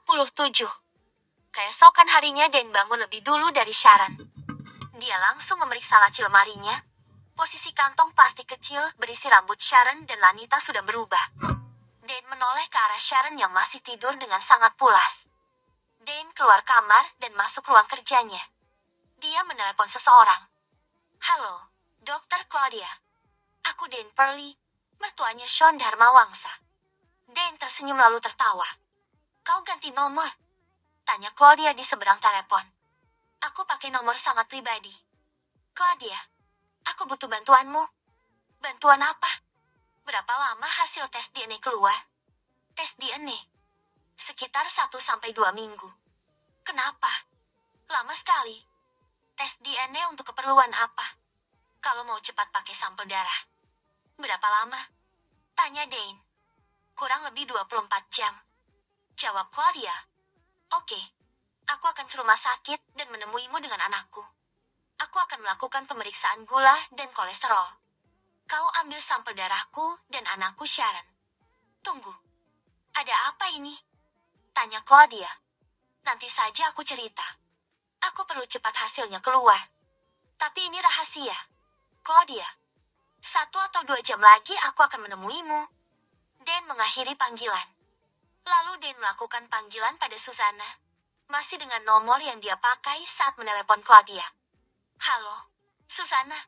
27. Keesokan harinya Dan bangun lebih dulu dari Sharon. Dia langsung memeriksa laci lemarinya. Posisi kantong plastik kecil berisi rambut Sharon dan Lanita sudah berubah. Dan menoleh ke arah Sharon yang masih tidur dengan sangat pulas. Dan keluar kamar dan masuk ruang kerjanya. Dia menelepon seseorang. Halo, Dr. Claudia. Aku Dan Perley, mertuanya Sean Dharmawangsa. Dan tersenyum lalu tertawa. Kau ganti nomor? Tanya Claudia di seberang telepon. Aku pakai nomor sangat pribadi. Claudia, aku butuh bantuanmu. Bantuan apa? Berapa lama hasil tes DNA keluar? Tes DNA? Sekitar 1-2 minggu. Kenapa? Lama sekali. Tes DNA untuk keperluan apa? Kalau mau cepat pakai sampel darah. Berapa lama? Tanya Dane. Kurang lebih 24 jam. Jawab Claudia. Oke. Aku akan ke rumah sakit dan menemuimu dengan anakku. Aku akan melakukan pemeriksaan gula dan kolesterol. Kau ambil sampel darahku dan anakku Sharon. Tunggu. Ada apa ini? Tanya Claudia. Nanti saja aku cerita. Aku perlu cepat hasilnya keluar. Tapi ini rahasia. Claudia. 1-2 jam lagi aku akan menemuimu. Dan mengakhiri panggilan. Lalu Dan melakukan panggilan pada Susanna. Masih dengan nomor yang dia pakai saat menelepon Claudia. Halo, Susanna.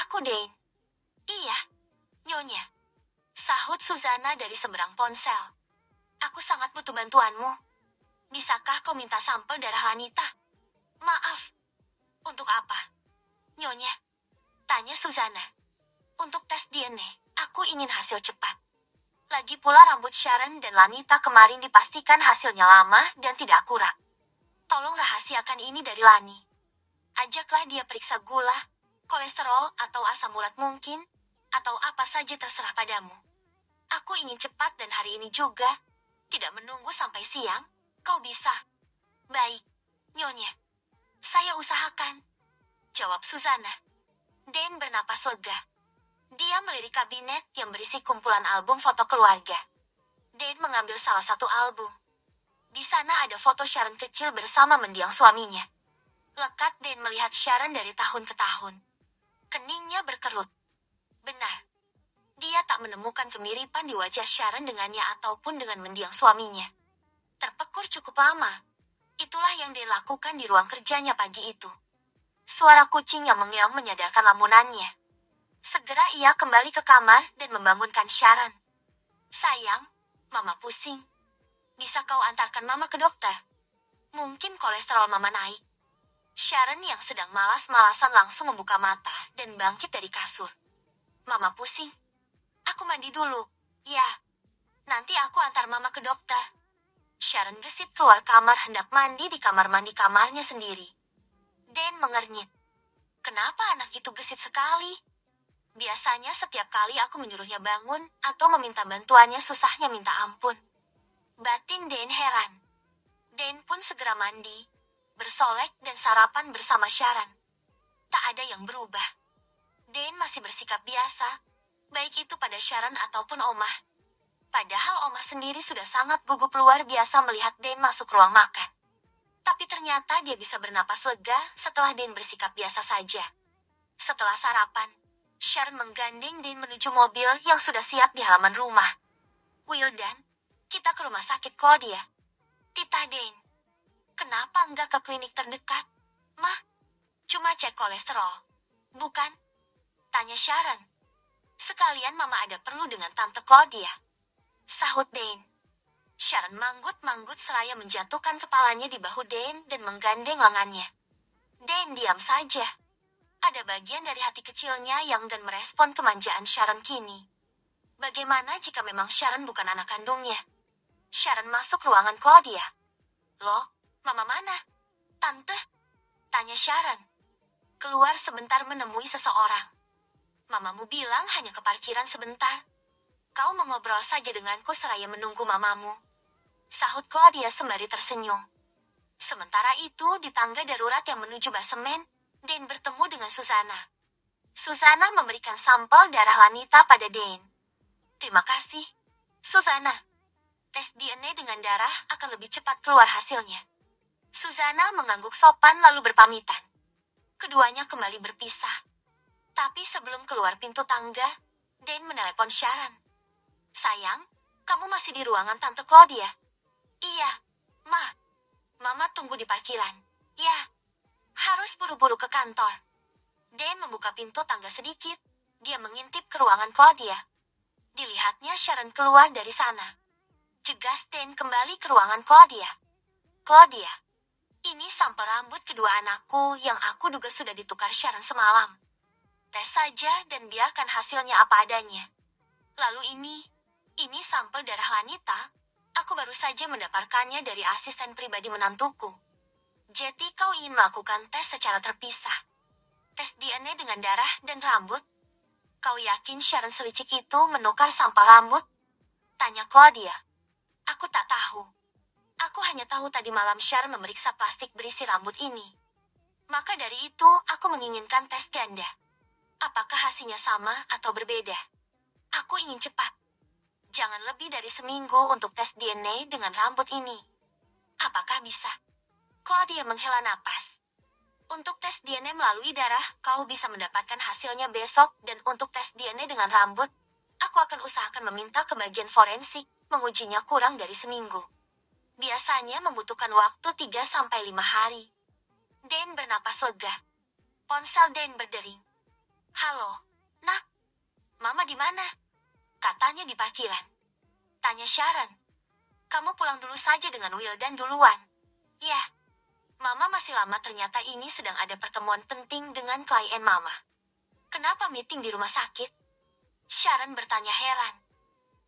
Aku Dane. Iya, Nyonya. Sahut Susanna dari seberang ponsel. Aku sangat butuh bantuanmu. Bisakah kau minta sampel darah Lanita? Maaf. Untuk apa? Nyonya. Tanya Susanna. Untuk tes DNA, aku ingin hasil cepat. Lagi pula rambut Sharon dan Lanita kemarin dipastikan hasilnya lama dan tidak akurat. Tolong rahasiakan ini dari Lani. Ajaklah dia periksa gula, kolesterol atau asam urat mungkin, atau apa saja terserah padamu. Aku ingin cepat dan hari ini juga. Tidak menunggu sampai siang, kau bisa. Baik, Nyonya. Saya usahakan. Jawab Susanna. Dan bernapas lega. Dia melirik kabinet yang berisi kumpulan album foto keluarga. Dan mengambil salah satu album. Di sana ada foto Sharon kecil bersama mendiang suaminya. Lekat Dan melihat Sharon dari tahun ke tahun. Keningnya berkerut. Benar. Dia tak menemukan kemiripan di wajah Sharon dengannya ataupun dengan mendiang suaminya. Terpekur cukup lama. Itulah yang dia lakukan di ruang kerjanya pagi itu. Suara kucing yang mengeong menyadarkan lamunannya. Segera ia kembali ke kamar dan membangunkan Sharon. Sayang, Mama pusing. Bisa kau antarkan Mama ke dokter? Mungkin kolesterol Mama naik. Sharon yang sedang malas-malasan langsung membuka mata dan bangkit dari kasur. Mama pusing. Aku mandi dulu. Ya. Nanti aku antar Mama ke dokter. Sharon gesit keluar kamar hendak mandi di kamar mandi kamarnya sendiri. Dan mengernyit. Kenapa anak itu gesit sekali? Biasanya setiap kali aku menyuruhnya bangun atau meminta bantuannya susahnya minta ampun. Batin Dan heran. Dan pun segera mandi, bersolek dan sarapan bersama Sharon. Tak ada yang berubah. Dan masih bersikap biasa, baik itu pada Sharon ataupun Omah. Padahal Omah sendiri sudah sangat gugup luar biasa melihat Dan masuk ruang makan. Tapi ternyata dia bisa bernapas lega setelah Dan bersikap biasa saja. Setelah sarapan, Sharon menggandeng Dan menuju mobil yang sudah siap di halaman rumah. Wildan, kita ke rumah sakit Claudia. Titah Dan. Kenapa enggak ke klinik terdekat? Mah, cuma cek kolesterol. Bukan? Tanya Sharon. Sekalian Mama ada perlu dengan Tante Claudia. Sahut Dan. Sharon manggut-manggut seraya menjatuhkan kepalanya di bahu Dan dan menggandeng lengannya. Dan diam saja. Ada bagian dari hati kecilnya yang enggan merespon kemanjaan Sharon kini. Bagaimana jika memang Sharon bukan anak kandungnya? Sharon masuk ruangan Claudia. Loh, Mama mana? Tante? Tanya Sharon. Keluar sebentar menemui seseorang. Mamamu bilang hanya ke parkiran sebentar. Kau mau ngobrol saja denganku seraya menunggu mamamu. Sahut Claudia sembari tersenyum. Sementara itu di tangga darurat yang menuju basemen, Dan bertemu dengan Susanna. Susanna memberikan sampel darah Lanita pada Dan. Terima kasih, Susanna. Tes DNA dengan darah akan lebih cepat keluar hasilnya. Susanna mengangguk sopan lalu berpamitan. Keduanya kembali berpisah. Tapi sebelum keluar pintu tangga, Dane menelepon Sharon. Sayang, kamu masih di ruangan Tante Claudia? Iya, Ma. Mama tunggu di parkiran. Ya, harus buru-buru ke kantor. Dane membuka pintu tangga sedikit. Dia mengintip ke ruangan Claudia. Dilihatnya Sharon keluar dari sana. Cegas Dane kembali ke ruangan Claudia. Claudia, ini sampel rambut kedua anakku yang aku duga sudah ditukar Sharon semalam. Tes saja dan biarkan hasilnya apa adanya. Lalu ini sampel darah Lanita. Aku baru saja mendapatkannya dari asisten pribadi menantuku. Jadi kau ingin melakukan tes secara terpisah. Tes DNA dengan darah dan rambut. Kau yakin Sharon selicik itu menukar sampel rambut? Tanya Claudia. Aku tak tahu. Aku hanya tahu tadi malam Sharon memeriksa plastik berisi rambut ini. Maka dari itu aku menginginkan tes ganda. Apakah hasilnya sama atau berbeda? Aku ingin cepat. Jangan lebih dari seminggu untuk tes DNA dengan rambut ini. Apakah bisa? Claudia menghela napas. Untuk tes DNA melalui darah, kau bisa mendapatkan hasilnya besok, dan untuk tes DNA dengan rambut, aku akan usahakan meminta ke bagian forensik, mengujinya kurang dari seminggu. Biasanya membutuhkan waktu 3-5 hari. Dane bernapas lega. Ponsel Dane berdering. Halo, Nak. Mama di mana? Katanya di parkiran. Tanya Sharon. Kamu pulang dulu saja dengan Wildan duluan. Ya. Mama masih lama, ternyata ini sedang ada pertemuan penting dengan klien Mama. Kenapa meeting di rumah sakit? Sharon bertanya heran.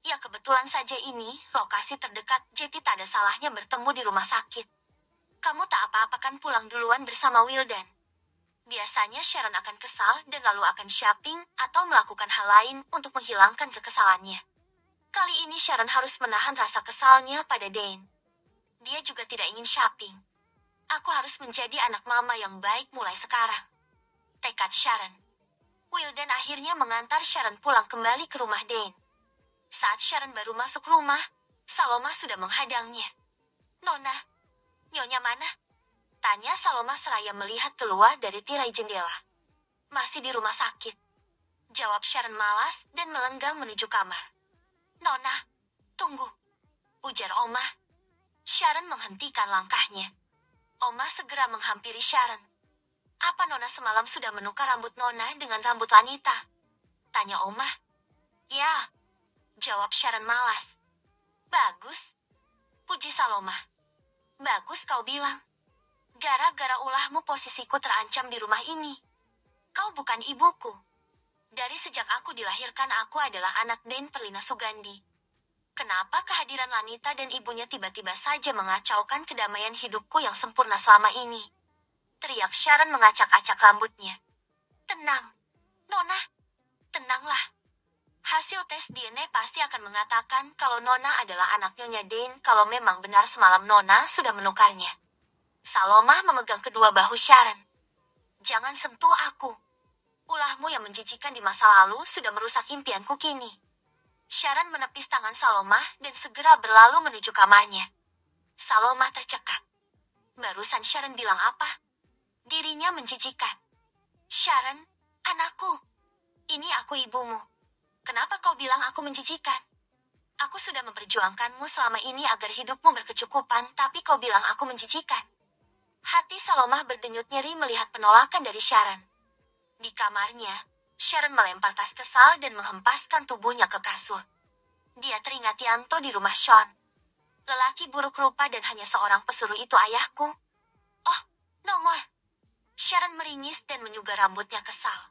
Ya kebetulan saja ini lokasi terdekat, jadi tak ada salahnya bertemu di rumah sakit. Kamu tak apa-apakan pulang duluan bersama Wildan. Biasanya Sharon akan kesal dan lalu akan shopping atau melakukan hal lain untuk menghilangkan kekesalannya. Kali ini Sharon harus menahan rasa kesalnya pada Dane. Dia juga tidak ingin shopping. Aku harus menjadi anak mama yang baik mulai sekarang. Tekad Sharon. Wildan akhirnya mengantar Sharon pulang kembali ke rumah Dane. Saat Sharon baru masuk rumah, Saloma sudah menghadangnya. Nona, Nyonya mana? Tanya Saloma seraya melihat keluar dari tirai jendela. Masih di rumah sakit. Jawab Sharon malas dan melenggang menuju kamar. Nona, tunggu. Ujar Oma. Sharon menghentikan langkahnya. Oma segera menghampiri Sharon. Apa Nona semalam sudah menukar rambut Nona dengan rambut Lanita? Tanya Oma. Ya, jawab Sharon malas. Bagus. Puji Saloma. Bagus kau bilang. Gara-gara ulahmu posisiku terancam di rumah ini. Kau bukan ibuku. Dari sejak aku dilahirkan aku adalah anak Dane Perlina Sugandi. Kenapa kehadiran Lanita dan ibunya tiba-tiba saja mengacaukan kedamaian hidupku yang sempurna selama ini? Teriak Sharon mengacak-acak rambutnya. Tenang, Nona. Tenanglah. Hasil tes DNA pasti akan mengatakan kalau Nona adalah anak Nyonya Dane kalau memang benar semalam Nona sudah menukarnya. Saloma memegang kedua bahu Sharon. Jangan sentuh aku. Ulahmu yang menjijikan di masa lalu sudah merusak impianku kini. Sharon menepis tangan Saloma dan segera berlalu menuju kamarnya. Saloma tercekat. Barusan Sharon bilang apa? Dirinya menjijikan. Sharon, anakku. Ini aku ibumu. Kenapa kau bilang aku menjijikan? Aku sudah memperjuangkanmu selama ini agar hidupmu berkecukupan, tapi kau bilang aku menjijikan. Hati Saloma berdenyut nyeri melihat penolakan dari Sharon. Di kamarnya, Sharon melempar tas kesal dan menghempaskan tubuhnya ke kasur. Dia teringat Yanto di rumah Sean. Lelaki buruk rupa dan hanya seorang pesuruh itu ayahku. Oh, nomor. Sharon meringis dan menyugar rambutnya kesal.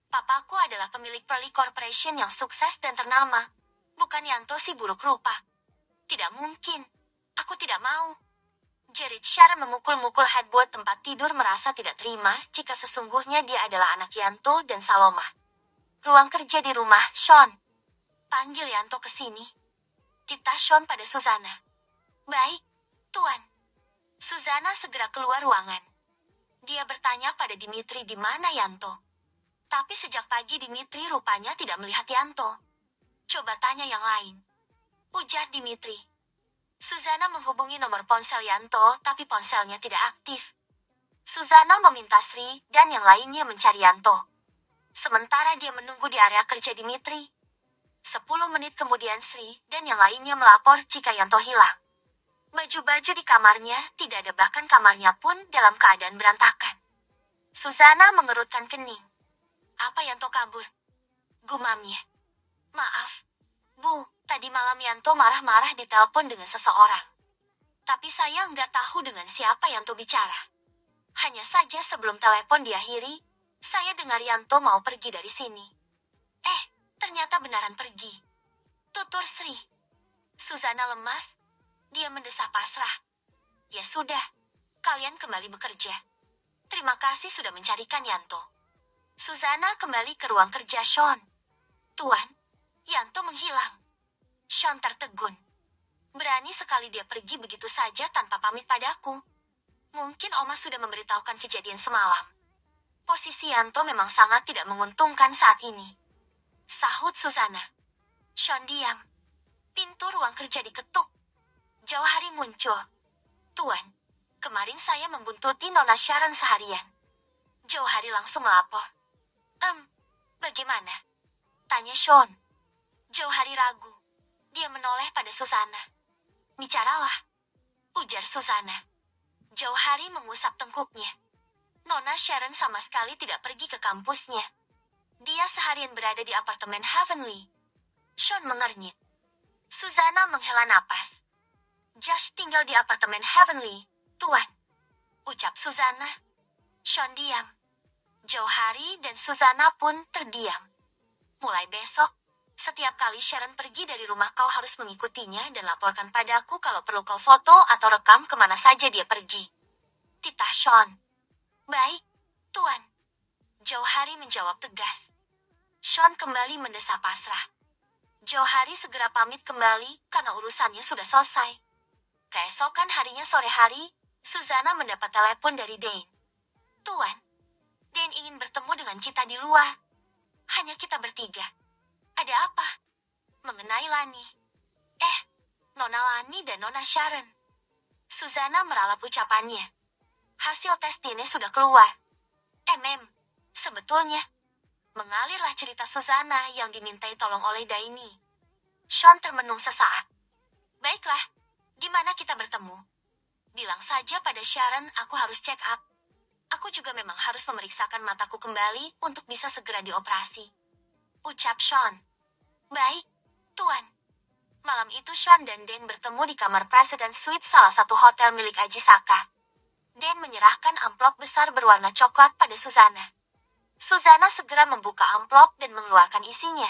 Papaku adalah pemilik Pearly Corporation yang sukses dan ternama. Bukan Yanto si buruk rupa. Tidak mungkin. Aku tidak mau. Jerit Sharon memukul-mukul headboard tempat tidur merasa tidak terima jika sesungguhnya dia adalah anak Yanto dan Saloma. Ruang kerja di rumah Sean. Panggil Yanto ke sini. Tita Sean pada Susanna. Baik, Tuan. Susanna segera keluar ruangan. Dia bertanya pada Dimitri di mana Yanto. Tapi sejak pagi Dimitri rupanya tidak melihat Yanto. Coba tanya yang lain. Ujar Dimitri. Susana menghubungi nomor ponsel Yanto, tapi ponselnya tidak aktif. Susana meminta Sri dan yang lainnya mencari Yanto. Sementara dia menunggu di area kerja Dimitri. 10 menit kemudian Sri dan yang lainnya melapor jika Yanto hilang. Baju-baju di kamarnya tidak ada, bahkan kamarnya pun dalam keadaan berantakan. Susana mengerutkan kening. Apa Yanto kabur? Gumamnya. Maaf, Bu, tadi malam Yanto marah-marah di telepon dengan seseorang. Tapi saya nggak tahu dengan siapa Yanto bicara. Hanya saja sebelum telepon diakhiri, saya dengar Yanto mau pergi dari sini. Ternyata beneran pergi. Tutur Sri. Susana lemas. Dia mendesah pasrah. Ya sudah, kalian kembali bekerja. Terima kasih sudah mencarikan Yanto. Susana kembali ke ruang kerja Sean. Tuan, Yanto menghilang. Sean tertegun. Berani sekali dia pergi begitu saja tanpa pamit padaku. Mungkin Oma sudah memberitahukan kejadian semalam. Posisi Yanto memang sangat tidak menguntungkan saat ini. Sahut Susana. Sean diam. Pintu ruang kerja diketuk. Jauhari muncul. Tuan, kemarin saya membuntuti Nona Sharon seharian. Jauhari langsung melapor. Bagaimana? Tanya Sean. Jauhari ragu. Dia menoleh pada Susana. Bicaralah, ujar Susana. Jauhari mengusap tengkuknya. Nona Sharon sama sekali tidak pergi ke kampusnya. Dia seharian berada di apartemen Heavenly. Sean mengernyit. Susana menghela napas. Josh tinggal di apartemen Heavenly, Tuan. Ucap Susana. Sean diam. Jauhari dan Susana pun terdiam. Mulai besok, setiap kali Sharon pergi dari rumah kau harus mengikutinya dan laporkan padaku kalau perlu kau foto atau rekam kemana saja dia pergi. Titah Sean. Baik, Tuan. Jauhari menjawab tegas. Sean kembali mendesah pasrah. Jauhari segera pamit kembali karena urusannya sudah selesai. Keesokan harinya sore hari, Susana mendapat telepon dari Dane. Tuan, Dane ingin bertemu dengan kita di luar. Hanya kita bertiga. Ada apa? Mengenai Lani. Nona Lani dan Nona Sharon. Susana meralat ucapannya. Hasil tes DNA sudah keluar. Sebetulnya. Mengalirlah cerita Susana yang dimintai tolong oleh Daini. Sean termenung sesaat. Baiklah, di mana kita bertemu? Bilang saja pada Sharon aku harus check up. Aku juga memang harus memeriksakan mataku kembali untuk bisa segera dioperasi. Ucap Sean. Baik, Tuan. Malam itu Sean dan Dan bertemu di kamar President Suite salah satu hotel milik Ajisaka. Dan menyerahkan amplop besar berwarna coklat pada Susana. Susana segera membuka amplop dan mengeluarkan isinya.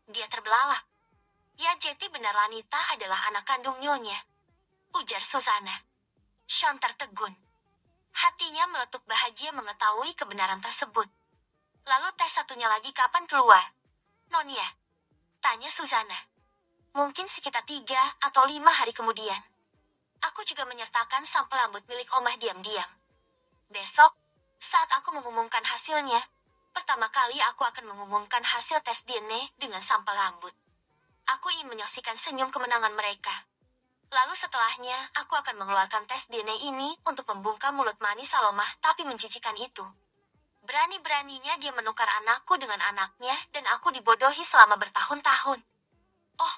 Dia terbelalak. Ya Jeti benar Lanita adalah anak kandung Nyonya. Ujar Susana. Sean tertegun. Hatinya meletup bahagia mengetahui kebenaran tersebut. Lalu tes satunya lagi kapan keluar? Nonya. Tanya Susana. Mungkin sekitar 3 atau 5 hari kemudian. Aku juga menyertakan sampel rambut milik Omah diam-diam. Besok, saat aku mengumumkan hasilnya, pertama kali aku akan mengumumkan hasil tes DNA dengan sampel rambut. Aku ingin menyaksikan senyum kemenangan mereka. Lalu setelahnya, aku akan mengeluarkan tes DNA ini untuk membungkam mulut manis Salomah tapi menjijikan itu. Berani-beraninya dia menukar anakku dengan anaknya dan aku dibodohi selama bertahun-tahun. Oh,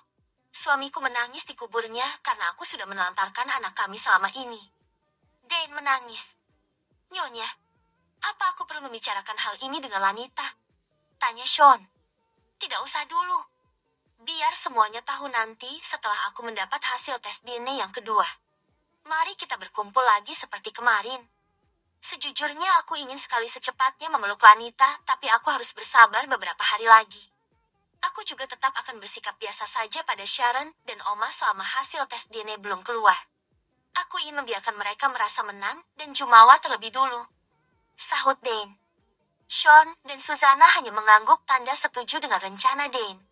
suamiku menangis di kuburnya karena aku sudah menelantarkan anak kami selama ini. Dane menangis. Nyonya, apa aku perlu membicarakan hal ini dengan Lanita? Tanya Sean. Tidak usah dulu. Biar semuanya tahu nanti setelah aku mendapat hasil tes DNA yang kedua. Mari kita berkumpul lagi seperti kemarin. Sejujurnya aku ingin sekali secepatnya memeluk Lanita, tapi aku harus bersabar beberapa hari lagi. Aku juga tetap akan bersikap biasa saja pada Sharon dan Oma selama hasil tes DNA belum keluar. Aku ingin membiarkan mereka merasa menang dan jumawa terlebih dulu. Sahut Dane. Sean dan Susana hanya mengangguk tanda setuju dengan rencana Dane.